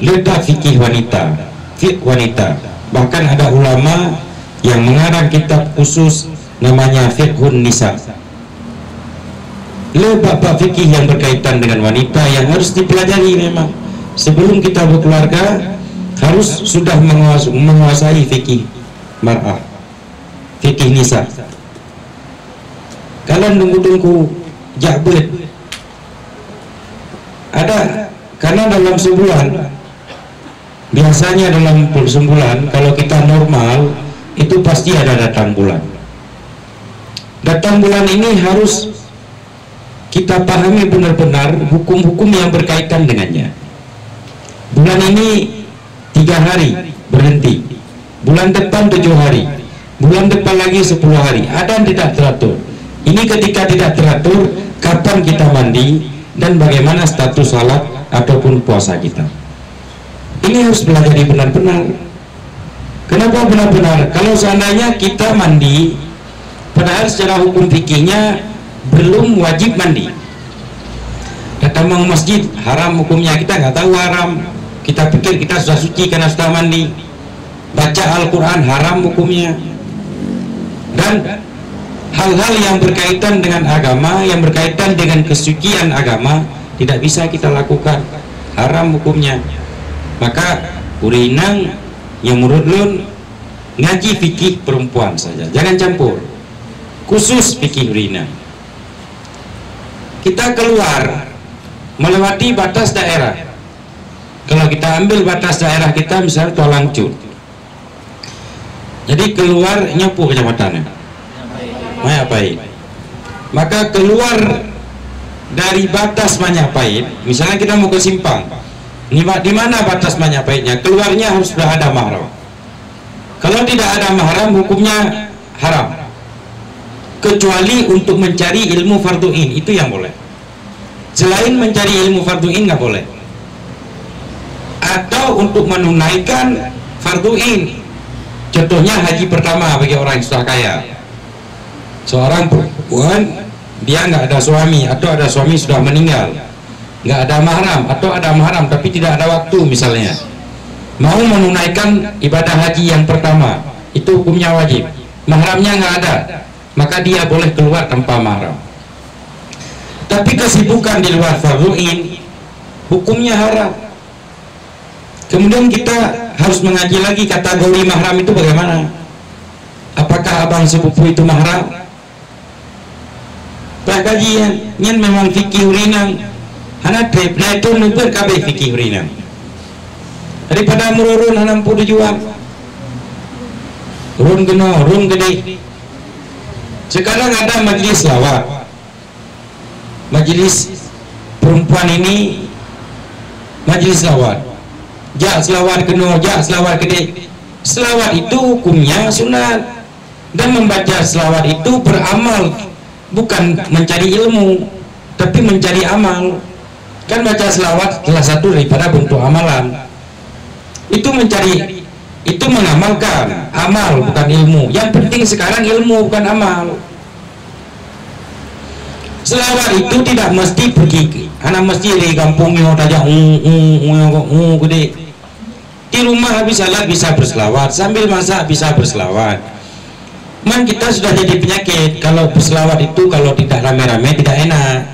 letak fikih wanita, fiqh wanita. Bahkan ada ulama yang mengarang kitab khusus namanya Fiqhun Nisa. Bab fikih yang berkaitan dengan wanita yang harus dipelajari. Memang sebelum kita berkeluarga harus sudah menguasai fikih mar'ah, fikih nisa. Kalian tunggu jabet ada, karena dalam sebulan, biasanya dalam sebulan kalau kita normal itu pasti ada datang bulan. Datang bulan ini harus kita pahami benar-benar hukum-hukum yang berkaitan dengannya. Bulan ini 3 hari berhenti, bulan depan 7 hari, bulan depan lagi 10 hari. Ada yang tidak teratur. Ini ketika tidak teratur, kapan kita mandi dan bagaimana status salat ataupun puasa kita. Ini harus belajar benar-benar. Kenapa benar-benar? Kalau seandainya kita mandi, padahal secara hukum fikihnya belum wajib mandi. Datang ke masjid, haram hukumnya, kita nggak tahu haram. Kita pikir kita sudah suci karena sudah mandi. Baca Al-Quran, haram hukumnya. Dan hal-hal yang berkaitan dengan agama, yang berkaitan dengan kesucian agama, tidak bisa kita lakukan, haram hukumnya. Maka urinang yang menurut Lun ngaji fikih perempuan saja, jangan campur, khusus fikih urinang. Kita keluar melewati batas daerah. Kalau kita ambil batas daerah kita, misalnya Tolangcut, jadi keluar Nyopo kecamatannya Majapahit, maka keluar dari batas Majapahit, misalnya kita mau ke Simpang, di mana batas Majapahitnya, keluarnya harus sudah ada mahram. Kalau tidak ada mahram, hukumnya haram, kecuali untuk mencari ilmu fardu'in, itu yang boleh. Selain mencari ilmu fardu'in nggak boleh. Atau untuk menunaikan fardu'in, contohnya haji pertama bagi orang yang sudah kaya. Seorang perempuan, dia nggak ada suami atau ada suami sudah meninggal, nggak ada mahram atau ada mahram tapi tidak ada waktu, misalnya mau menunaikan ibadah haji yang pertama, itu hukumnya wajib, mahramnya nggak ada, maka dia boleh keluar tanpa mahram. Tapi kesibukan di luar fardu'in, hukumnya haram. Kemudian kita harus mengaji lagi kategori mahram itu bagaimana. Apakah abang sepupu itu mahram? Pak kajian yang memang fikih urinang, anak tripnya itu nuber kabeh fikih urinang. Daripada merurun hanam pudu jual, run geno, run gede. Sekarang ada majelis lawat, majelis perempuan ini, majelis lawat, jak selawat geno, jak selawat gede. Selawat itu hukumnya sunat, dan membaca selawat itu beramal, bukan mencari ilmu tapi mencari amal. Kan baca selawat salah satu daripada bentuk amalan. Itu mencari, itu mengamalkan, amal bukan ilmu. Yang penting sekarang ilmu bukan amal. Selawat itu tidak mesti pergi anak mesti di kampungnya saja gede. Di rumah habis salat bisa berselawat, sambil masak bisa berselawat. Man kita sudah jadi penyakit kalau berselawat itu, kalau tidak rame-rame tidak enak.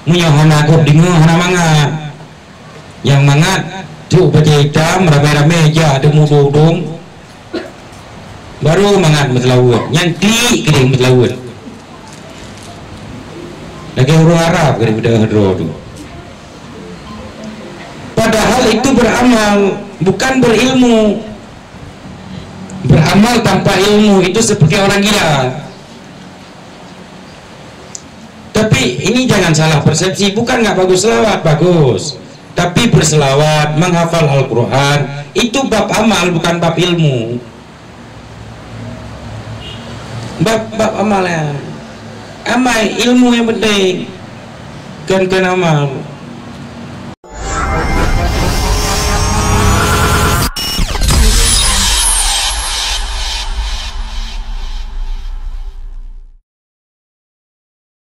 Munyohana kok dingo hana manga. Yang mangat tuh baca hitam rame-rame aja ada mudung. Baru mangat berselawat. Nyanti keding berselawat. Lagi huruf Arab daripada hadro tu. Padahal itu beramal, bukan berilmu. Beramal tanpa ilmu itu seperti orang gila. Tapi ini jangan salah persepsi, bukan nggak bagus selawat, bagus. Tapi berselawat, menghafal Al-Quran, itu bab amal bukan bab ilmu. Bab amal ya. Amal ilmu yang penting, kan amal.